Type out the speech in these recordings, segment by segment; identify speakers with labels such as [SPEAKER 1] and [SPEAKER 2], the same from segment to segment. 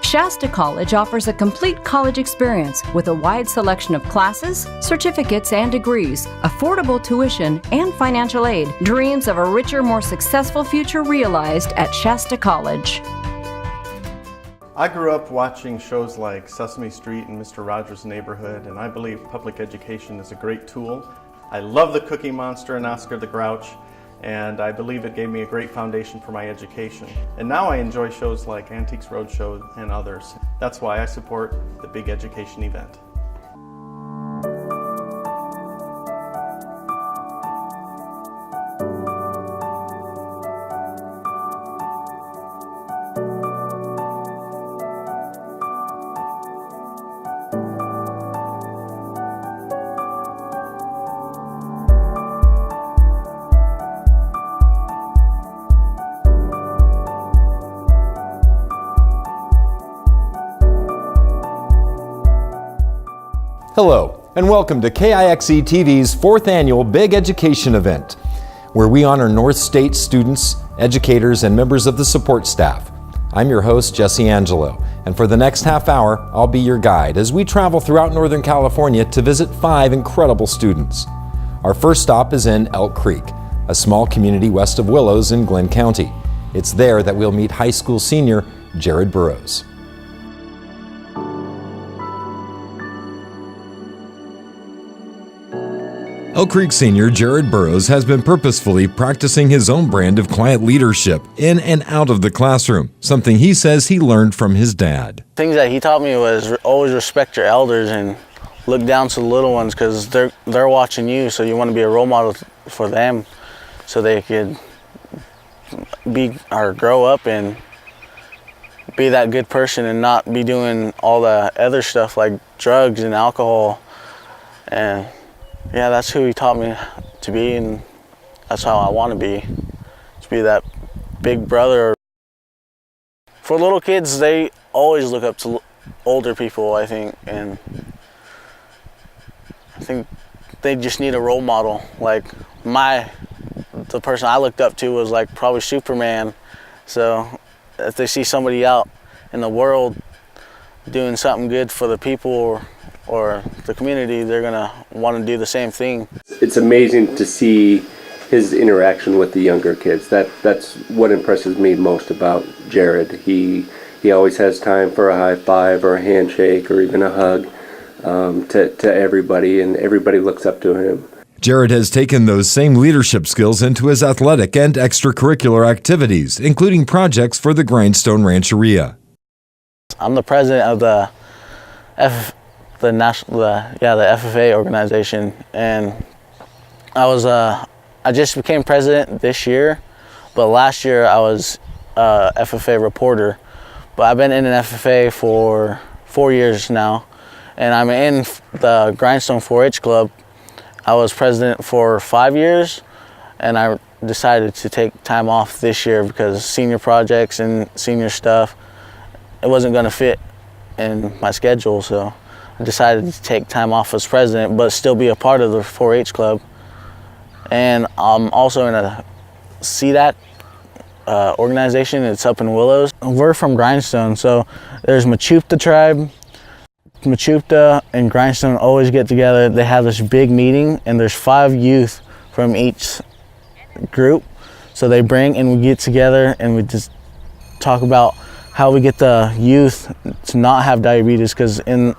[SPEAKER 1] Shasta College offers a complete college experience with a wide selection of classes, certificates, and degrees, affordable tuition, and financial aid. Dreams of a richer, more successful future realized at Shasta College.
[SPEAKER 2] I grew up watching shows like Sesame Street and Mr. Rogers' Neighborhood, and I believe public education is a great tool. I love the Cookie Monster and Oscar the Grouch, and I believe it gave me a great foundation for my education. And now I enjoy shows like Antiques Roadshow and others. That's why I support the Big Education Event.
[SPEAKER 3] Hello, and welcome to KIXE-TV's 4th annual Big Education Event, where we honor North State students, educators, and members of the support staff. I'm your host, Jesse Angelo, and for the next half hour, I'll be your guide as we travel throughout Northern California to visit 5 incredible students. Our first stop is in Elk Creek, a small community west of Willows in Glenn County. It's there that we'll meet high school senior Jared Burrows. Elk Creek senior Jared Burrows has been purposefully practicing his own brand of quiet leadership in and out of the classroom, something he says he learned from his dad.
[SPEAKER 4] Things that he taught me was always respect your elders and look down to the little ones, because they're watching you, so you want to be a role model for them so they could be or grow up and be that good person and not be doing all the other stuff like drugs and alcohol. And yeah, that's who he taught me to be, and that's how I want to be that big brother. For little kids, they always look up to older people, I think, and I think they just need a role model. Like the person I looked up to was like probably Superman, so if they see somebody out in the world doing something good for the people or the community, they're gonna want to do the same thing.
[SPEAKER 5] It's amazing to see his interaction with the younger kids. That's what impresses me most about Jared. He always has time for a high five or a handshake or even a hug to everybody, and everybody looks up to him.
[SPEAKER 3] Jared has taken those same leadership skills into his athletic and extracurricular activities, including projects for the Grindstone Rancheria. I'm
[SPEAKER 4] the president of the FFA organization, and I just became president this year, but last year I was a FFA reporter. But I've been in an FFA for 4 years now, and I'm in the Grindstone 4-H Club. I was president for 5 years, and I decided to take time off this year because senior projects and senior stuff, it wasn't going to fit in my schedule, so I decided to take time off as president, but still be a part of the 4-H Club. And I'm also in a CDAT organization. It's up in Willows. We're from Grindstone, so there's Machupta tribe. Machupta and Grindstone always get together. They have this big meeting, and there's 5 youth from each group. So they bring and we get together and we just talk about how we get the youth to not have diabetes, because in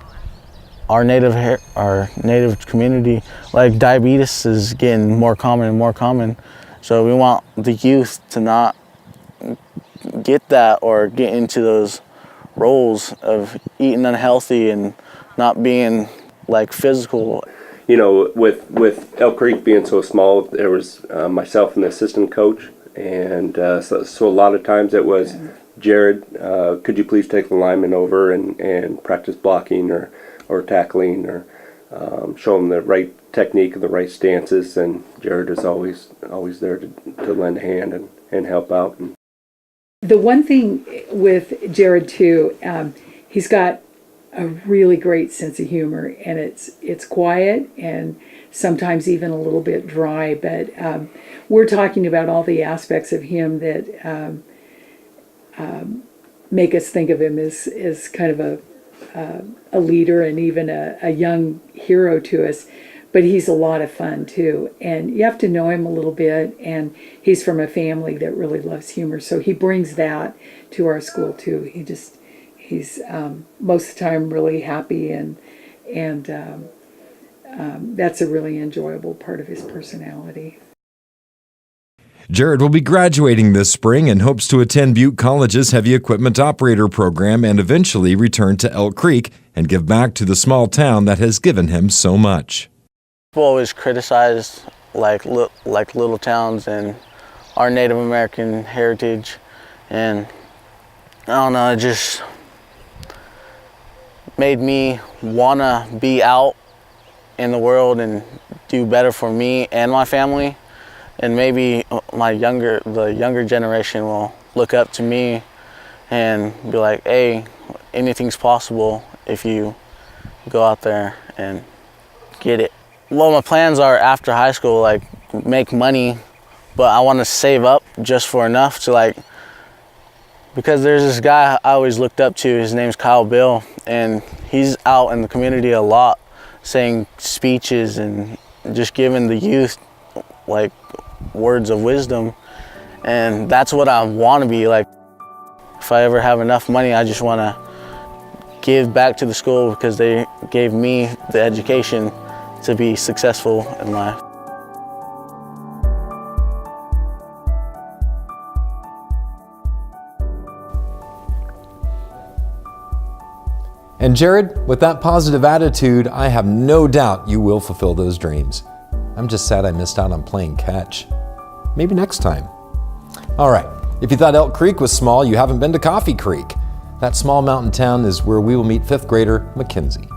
[SPEAKER 4] our native community, like, diabetes is getting more common and more common. So we want the youth to not get that or get into those roles of eating unhealthy and not being like physical.
[SPEAKER 5] You know, with Elk Creek being so small, there was myself and the assistant coach, and so a lot of times it was, Jared, could you please take the lineman over and practice blocking or tackling, or show them the right technique and the right stances, and Jared is always there to lend a hand and help out.
[SPEAKER 6] The one thing with Jared too, he's got a really great sense of humor, and it's quiet and sometimes even a little bit dry, but we're talking about all the aspects of him that make us think of him as kind of a leader and even a young hero to us. But he's a lot of fun too, and you have to know him a little bit, and he's from a family that really loves humor, so he brings that to our school too. He's most of the time really happy, and that's a really enjoyable part of his personality.
[SPEAKER 3] Jared will be graduating this spring and hopes to attend Butte College's Heavy Equipment Operator program and eventually return to Elk Creek and give back to the small town that has given him so much.
[SPEAKER 4] People always criticize like little towns and our Native American heritage, and I don't know, it just made me wanna be out in the world and do better for me and my family, and maybe the younger generation will look up to me and be like, hey, anything's possible if you go out there and get it. Well, my plans are after high school, like make money, but I want to save up just for enough to because there's this guy I always looked up to, his name's Kyle Bill, and he's out in the community a lot saying speeches and just giving the youth like words of wisdom, and that's what I want to be like. If I ever have enough money, I just want to give back to the school because they gave me the education to be successful in life.
[SPEAKER 3] And Jared, with that positive attitude, I have no doubt you will fulfill those dreams. I'm just sad I missed out on playing catch. Maybe next time. All right, if you thought Elk Creek was small, you haven't been to Coffee Creek. That small mountain town is where we will meet 5th grader Mackenzie.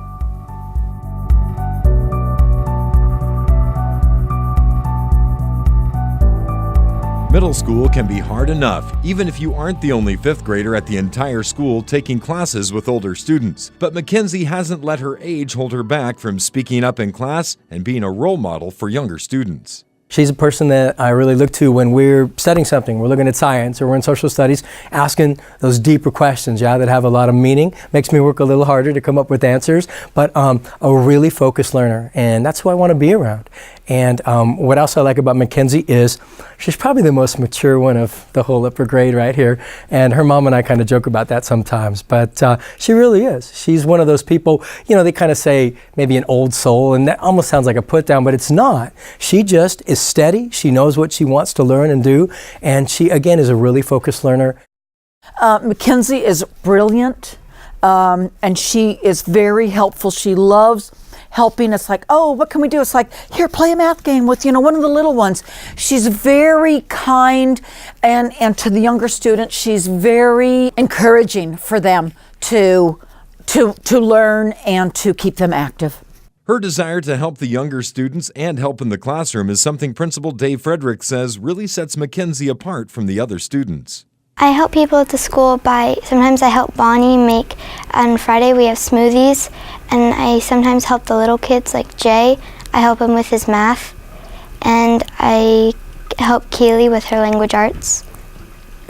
[SPEAKER 3] Middle school can be hard enough, even if you aren't the only 5th grader at the entire school taking classes with older students. But Mackenzie hasn't let her age hold her back from speaking up in class and being a role model for younger students.
[SPEAKER 7] She's a person that I really look to when we're studying something. We're looking at science or we're in social studies, asking those deeper questions, that have a lot of meaning. Makes me work a little harder to come up with answers, but a really focused learner, and that's who I want to be around. And what else I like about Mackenzie is she's probably the most mature one of the whole upper grade right here. And her mom and I kind of joke about that sometimes, but she really is. She's one of those people, they kind of say maybe an old soul, and that almost sounds like a put down, but it's not. She just is steady. She knows what she wants to learn and do. And she, again, is a really focused learner.
[SPEAKER 8] Mackenzie is brilliant, and she is very helpful. She loves helping us, like, oh, what can we do? It's like, here, play a math game with, one of the little ones. She's very kind, and to the younger students, she's very encouraging for them to learn and to keep them active.
[SPEAKER 3] Her desire to help the younger students and help in the classroom is something Principal Dave Frederick says really sets Mackenzie apart from the other students.
[SPEAKER 9] I help people at the school sometimes I help Bonnie make, on Friday we have smoothies, and I sometimes help the little kids like Jay. I help him with his math, and I help Keely with her language arts.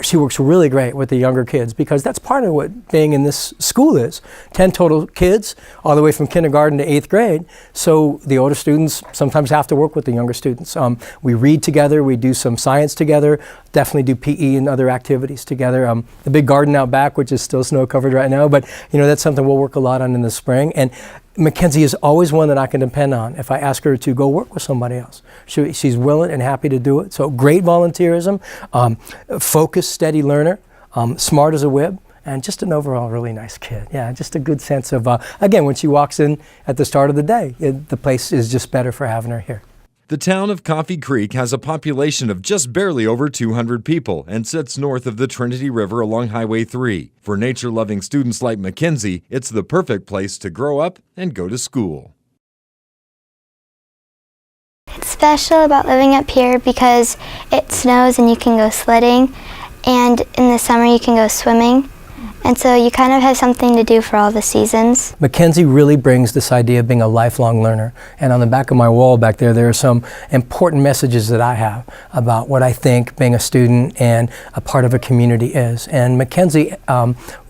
[SPEAKER 7] She works really great with the younger kids because that's part of what being in this school is. 10 total kids, all the way from kindergarten to 8th grade. So the older students sometimes have to work with the younger students. We read together, we do some science together, definitely do PE and other activities together. The big garden out back, which is still snow covered right now, but that's something we'll work a lot on in the spring. And Mackenzie is always one that I can depend on if I ask her to go work with somebody else. She's willing and happy to do it. So great volunteerism, focused, steady learner, smart as a whip, and just an overall really nice kid. Yeah, just a good sense of, again, when she walks in at the start of the day, the place is just better for having her here.
[SPEAKER 3] The town of Coffee Creek has a population of just barely over 200 people and sits north of the Trinity River along Highway 3. For nature-loving students like Mackenzie, it's the perfect place to grow up and go to school.
[SPEAKER 9] It's special about living up here because it snows and you can go sledding, and in the summer you can go swimming. And so you kind of have something to do for all the seasons.
[SPEAKER 7] Mackenzie really brings this idea of being a lifelong learner. And on the back of my wall back there are some important messages that I have about what I think being a student and a part of a community is. And Mackenzie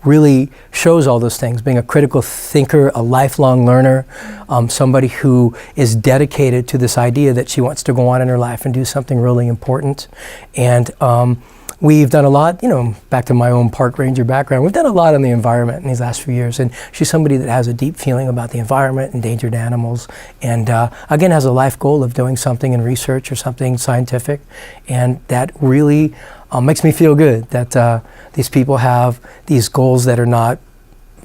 [SPEAKER 7] really shows all those things, being a critical thinker, a lifelong learner, somebody who is dedicated to this idea that she wants to go on in her life and do something really important. And we've done a lot, back to my own park ranger background, we've done a lot on the environment in these last few years. And she's somebody that has a deep feeling about the environment, endangered animals, and again has a life goal of doing something in research or something scientific. And that really makes me feel good that these people have these goals that are not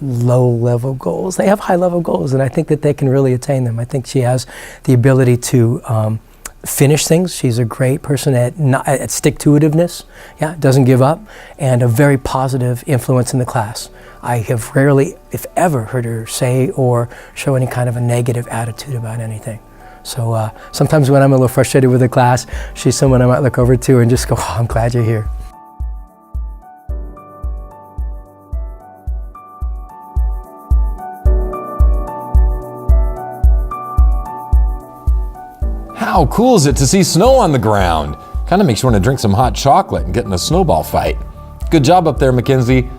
[SPEAKER 7] low-level goals. They have high-level goals, and I think that they can really attain them. I think she has the ability to finish things. She's a great person at stick-to-itiveness, doesn't give up, and a very positive influence in the class. I have rarely, if ever, heard her say or show any kind of a negative attitude about anything. So sometimes when I'm a little frustrated with the class, she's someone I might look over to and just go, oh, I'm glad you're here.
[SPEAKER 3] How cool is it to see snow on the ground? Kind of makes you want to drink some hot chocolate and get in a snowball fight. Good job up there, Mackenzie.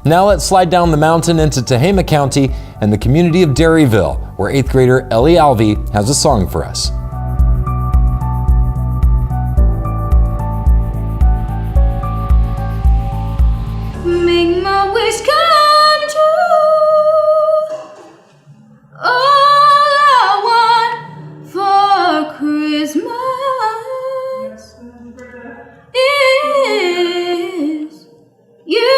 [SPEAKER 3] Now let's slide down the mountain into Tehama County and the community of Dairyville, where 8th grader Ellie Alvey has a song for us.
[SPEAKER 10] Make my wish come true. All I want for Christmas is you.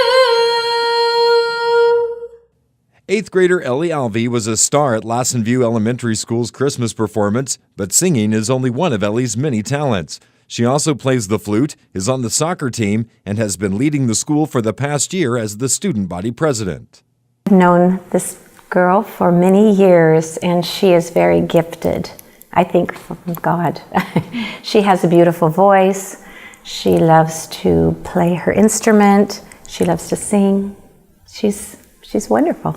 [SPEAKER 3] 8th grader Ellie Alvey was a star at Lassen View Elementary School's Christmas performance, but singing is only one of Ellie's many talents. She also plays the flute, is on the soccer team, and has been leading the school for the past year as the student body president.
[SPEAKER 11] I've known this girl for many years, and she is very gifted, I think, from God. She has a beautiful voice. She loves to play her instrument. She loves to sing. She's wonderful.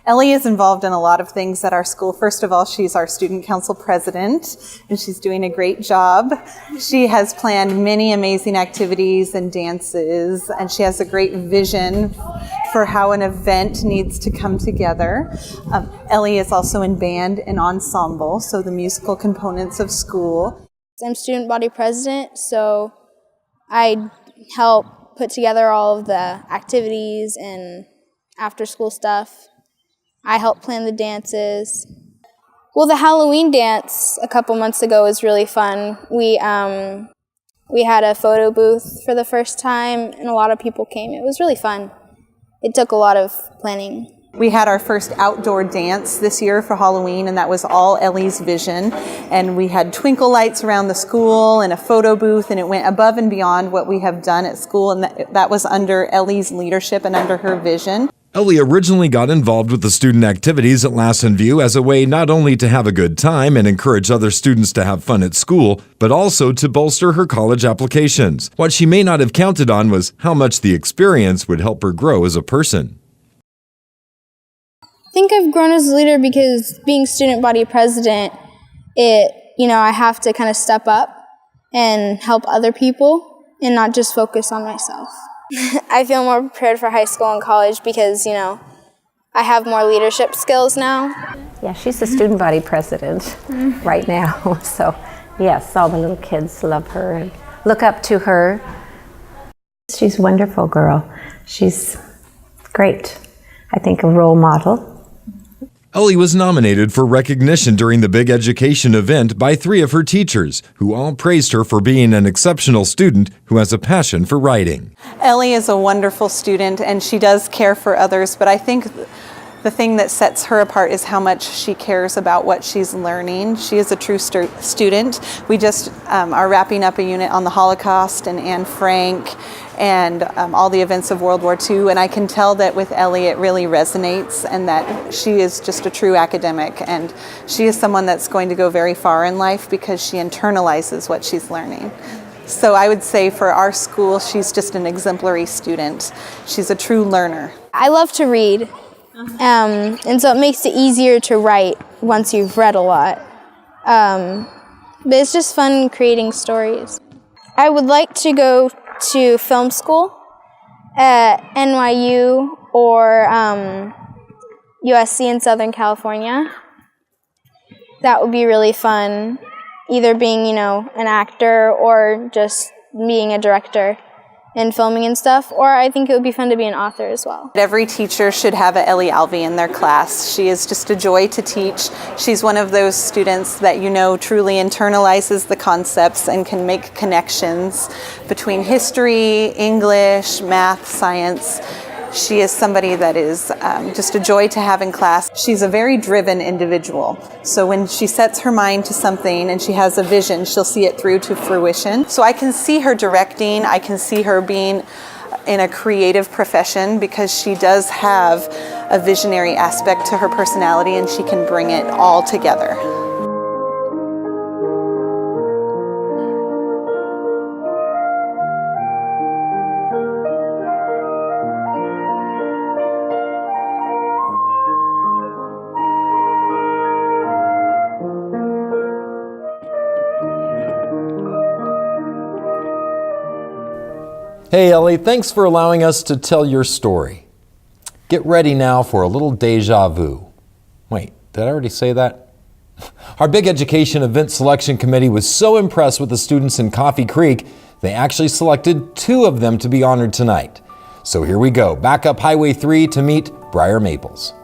[SPEAKER 12] Ellie is involved in a lot of things at our school. First of all, she's our student council president, and she's doing a great job. She has planned many amazing activities and dances, and she has a great vision for how an event needs to come together. Ellie is also in band and ensemble, so the musical components of school.
[SPEAKER 13] I'm student body president, so I help put together all of the activities and after-school stuff. I help plan the dances. Well, the Halloween dance a couple months ago was really fun. We had a photo booth for the first time, and a lot of people came. It was really fun. It took a lot of planning.
[SPEAKER 12] We had our first outdoor dance this year for Halloween, and that was all Ellie's vision. And we had twinkle lights around the school and a photo booth, and it went above and beyond what we have done at school, and that was under Ellie's leadership and under her vision.
[SPEAKER 3] Ellie originally got involved with the student activities at Lassen View as a way not only to have a good time and encourage other students to have fun at school, but also to bolster her college applications. What she may not have counted on was how much the experience would help her grow as a person.
[SPEAKER 13] I think I've grown as a leader because being student body president, I have to kind of step up and help other people and not just focus on myself. I feel more prepared for high school and college because, I have more leadership skills now.
[SPEAKER 11] Yeah, she's the student body president right now. So, yes, all the little kids love her and look up to her. She's a wonderful girl. She's great. I think a role model.
[SPEAKER 3] Ellie was nominated for recognition during the Big Education event by 3 of her teachers, who all praised her for being an exceptional student who has a passion for writing.
[SPEAKER 12] Ellie is a wonderful student, and she does care for others, but I think the thing that sets her apart is how much she cares about what she's learning. She is a true student. We just are wrapping up a unit on the Holocaust and Anne Frank and all the events of World War II, and I can tell that with Ellie it really resonates and that she is just a true academic, and she is someone that's going to go very far in life because she internalizes what she's learning. So I would say for our school, she's just an exemplary student. She's a true learner.
[SPEAKER 13] I love to read, and so it makes it easier to write once you've read a lot. But it's just fun creating stories. I would like to go to film school at NYU or USC in Southern California. That would be really fun, either being, an actor or just being a director and filming and stuff, or I think it would be fun to be an author as well.
[SPEAKER 12] Every teacher should have a Ellie Alvey in their class. She is just a joy to teach. She's one of those students that truly internalizes the concepts and can make connections between history, English, math, science. She is somebody that is just a joy to have in class. She's a very driven individual. So when she sets her mind to something and she has a vision, she'll see it through to fruition. So I can see her directing. I can see her being in a creative profession because she does have a visionary aspect to her personality and she can bring it all together.
[SPEAKER 3] Hey Ellie, thanks for allowing us to tell your story. Get ready now for a little deja vu. Wait, did I already say that? Our Big Education Event Selection Committee was so impressed with the students in Coffee Creek, they actually selected 2 of them to be honored tonight. So here we go, back up Highway 3 to meet Briar Maples.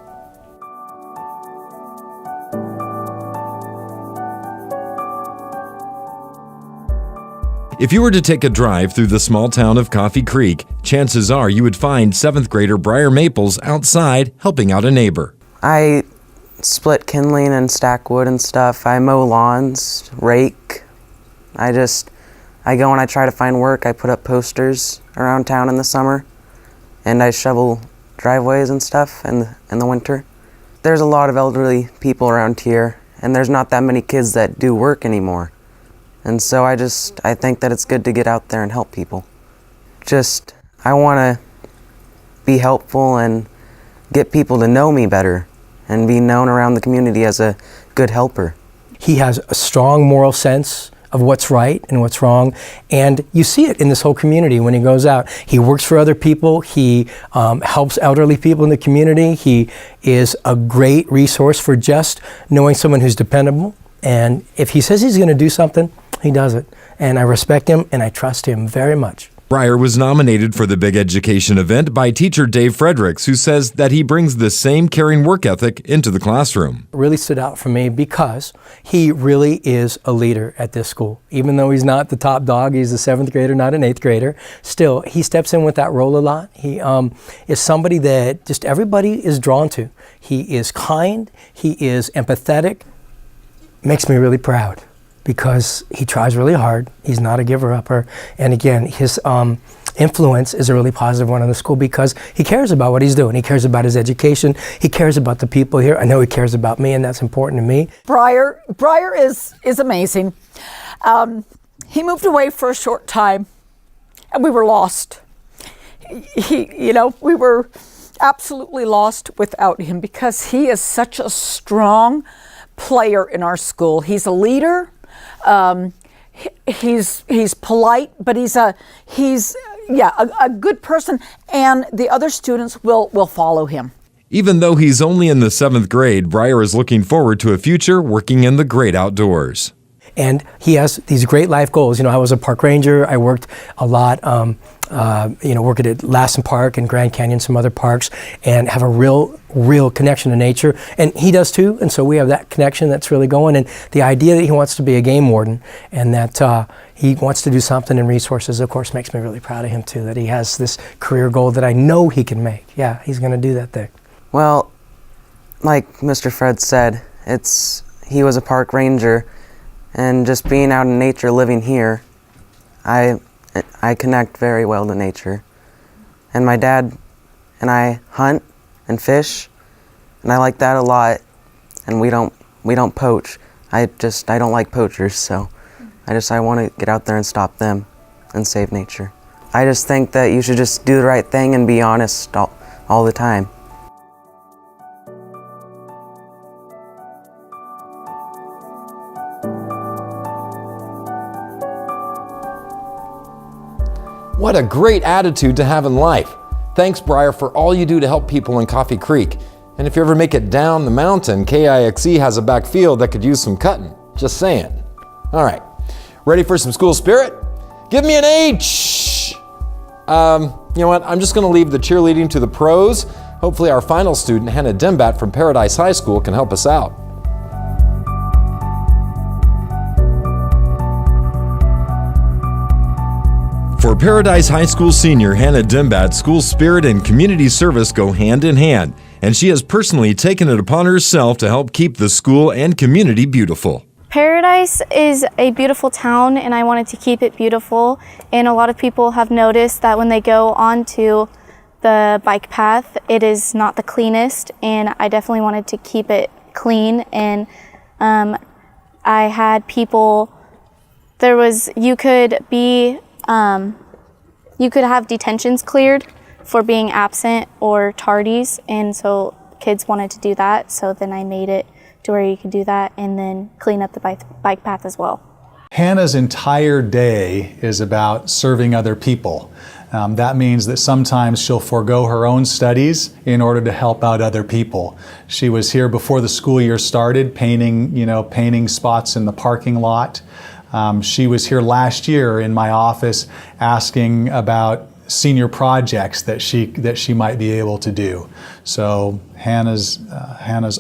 [SPEAKER 3] If you were to take a drive through the small town of Coffee Creek, chances are you would find 7th grader Briar Maples outside helping out a neighbor.
[SPEAKER 14] I split kindling and stack wood and stuff. I mow lawns, rake. I go and I try to find work. I put up posters around town in the summer, and I shovel driveways and stuff in the winter. There's a lot of elderly people around here, and there's not that many kids that do work anymore. And so I think that it's good to get out there and help people. I want to be helpful and get people to know me better and be known around the community as a good helper.
[SPEAKER 7] He has a strong moral sense of what's right and what's wrong, and you see it in this whole community when he goes out. He works for other people, he helps elderly people in the community, he is a great resource for just knowing someone who's dependable, and if he says he's going to do something, he does it. And I respect him and I trust him very much.
[SPEAKER 3] Briar was nominated for the Big Education event by teacher Dave Fredericks, who says that he brings the same caring work ethic into the classroom.
[SPEAKER 7] It really stood out for me because he really is a leader at this school. Even though he's not the top dog, he's a 7th grader, not an 8th grader, still he steps in with that role a lot. He is somebody that just everybody is drawn to. He is kind, he is empathetic. Makes me really proud, because he tries really hard. He's not a giver-upper. And again, his influence is a really positive one in the school because he cares about what he's doing. He cares about his education. He cares about the people here. I know he cares about me, and that's important to me.
[SPEAKER 8] Briar is amazing. He moved away for a short time, and we were lost. We were absolutely lost without him because he is such a strong player in our school. He's a leader. He's polite, but he's a good person, and the other students will follow him.
[SPEAKER 3] Even though he's only in the 7th grade, Briar is looking forward to a future working in the great outdoors.
[SPEAKER 7] And he has these great life goals. I was a park ranger. I worked a lot, working at Lassen Park and Grand Canyon, some other parks, and have a real connection to nature. And he does too, and so we have that connection that's really going. And the idea that he wants to be a game warden and that he wants to do something in resources, of course, makes me really proud of him too, that he has this career goal that I know he can make. Yeah, he's going to do that thing.
[SPEAKER 14] Well, like Mr. Fred said, he was a park ranger, and just being out in nature, living here, I connect very well to nature. And my dad and I hunt and fish, and I like that a lot. And we don't poach. I don't like poachers, so I want to get out there and stop them. and save nature. I just think that you should just do the right thing and be honest all the time.
[SPEAKER 3] What a great attitude to have in life. Thanks, Briar, for all you do to help people in Coffee Creek. And if you ever make it down the mountain, KIXE has a back field that could use some cutting. Just saying. All right, ready for some school spirit? Give me an H! You know what, I'm just gonna leave the cheerleading to the pros. Hopefully our final student, Hannah Dembat from Paradise High School, can help us out. For Paradise High School senior Hannah Dembat, school spirit and community service go hand in hand, and she has personally taken it upon herself to help keep the school and community beautiful.
[SPEAKER 15] Paradise is a beautiful town, and I wanted to keep it beautiful, and a lot of people have noticed that when they go onto the bike path, it is not the cleanest, and I definitely wanted to keep it clean. And I had people, you could have detentions cleared for being absent or tardies, and so kids wanted to do that, so then I made it to where you could do that and then clean up the bike path as well.
[SPEAKER 16] Hannah's entire day is about serving other people. That means that sometimes she'll forego her own studies in order to help out other people. She was here before the school year started, painting spots in the parking lot. She was here last year in my office asking about senior projects that she might be able to do. So Hannah's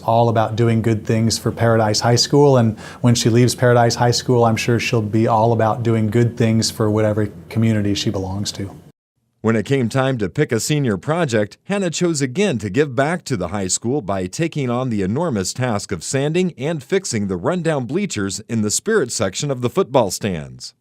[SPEAKER 16] all about doing good things for Paradise High School, and when she leaves Paradise High School, I'm sure she'll be all about doing good things for whatever community she belongs to.
[SPEAKER 3] When it came time to pick a senior project, Hannah chose again to give back to the high school by taking on the enormous task of sanding and fixing the rundown bleachers in the spirit section of the football stands.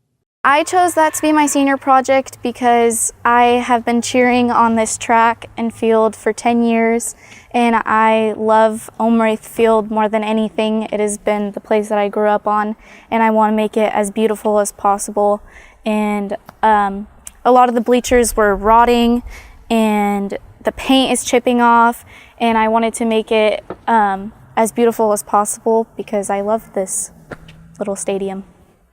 [SPEAKER 15] I chose that to be my senior project because I have been cheering on this track and field for 10 years, and I love Omraith Field more than anything. It has been the place that I grew up on, and I want to make it as beautiful as possible. And a lot of the bleachers were rotting and the paint is chipping off, and I wanted to make it as beautiful as possible because I love this little stadium.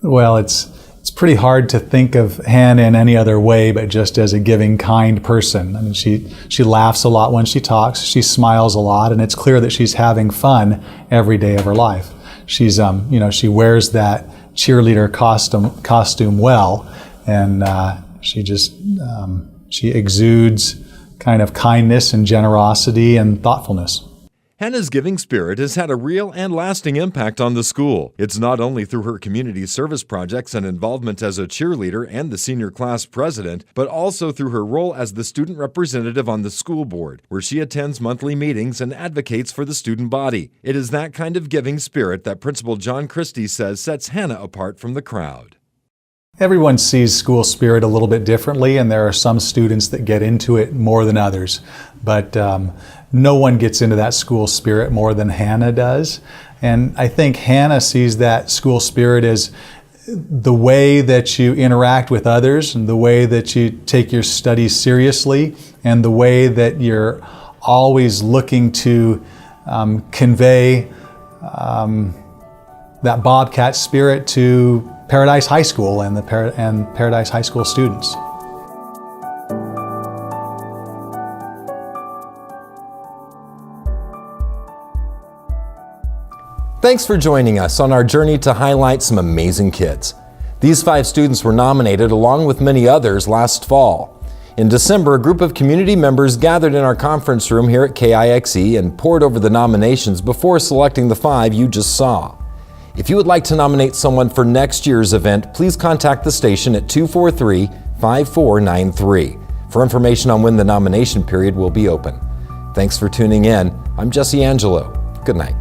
[SPEAKER 16] Well, it's pretty hard to think of Hannah in any other way but just as a giving, kind person. I mean, she laughs a lot when she talks, she smiles a lot, and it's clear that she's having fun every day of her life. She's she wears that cheerleader costume well, and she exudes kind of kindness and generosity and thoughtfulness.
[SPEAKER 3] Hannah's giving spirit has had a real and lasting impact on the school. It's not only through her community service projects and involvement as a cheerleader and the senior class president, but also through her role as the student representative on the school board, where she attends monthly meetings and advocates for the student body. It is that kind of giving spirit that Principal John Christie says sets Hannah apart from the crowd.
[SPEAKER 16] Everyone sees school spirit a little bit differently, and there are some students that get into it more than others. But no one gets into that school spirit more than Hannah does. And I think Hannah sees that school spirit as the way that you interact with others, and the way that you take your studies seriously, and the way that you're always looking to convey that Bobcat spirit to Paradise High School and Paradise High School students.
[SPEAKER 3] Thanks for joining us on our journey to highlight some amazing kids. These 5 students were nominated along with many others last fall. In December, a group of community members gathered in our conference room here at KIXE and poured over the nominations before selecting the 5 you just saw. If you would like to nominate someone for next year's event, please contact the station at 243-5493 for information on when the nomination period will be open. Thanks for tuning in. I'm Jesse Angelo. Good night.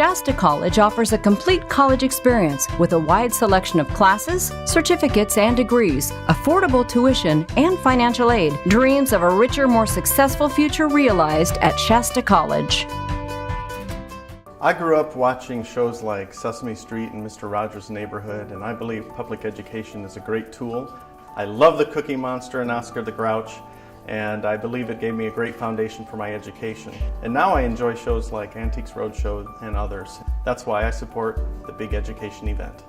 [SPEAKER 1] Shasta College offers a complete college experience with a wide selection of classes, certificates, and degrees, affordable tuition, and financial aid. Dreams of a richer, more successful future realized at Shasta College.
[SPEAKER 2] I grew up watching shows like Sesame Street and Mr. Rogers' Neighborhood, and I believe public education is a great tool. I love the Cookie Monster and Oscar the Grouch, and I believe it gave me a great foundation for my education. And now I enjoy shows like Antiques Roadshow and others. That's why I support the Big Education Event.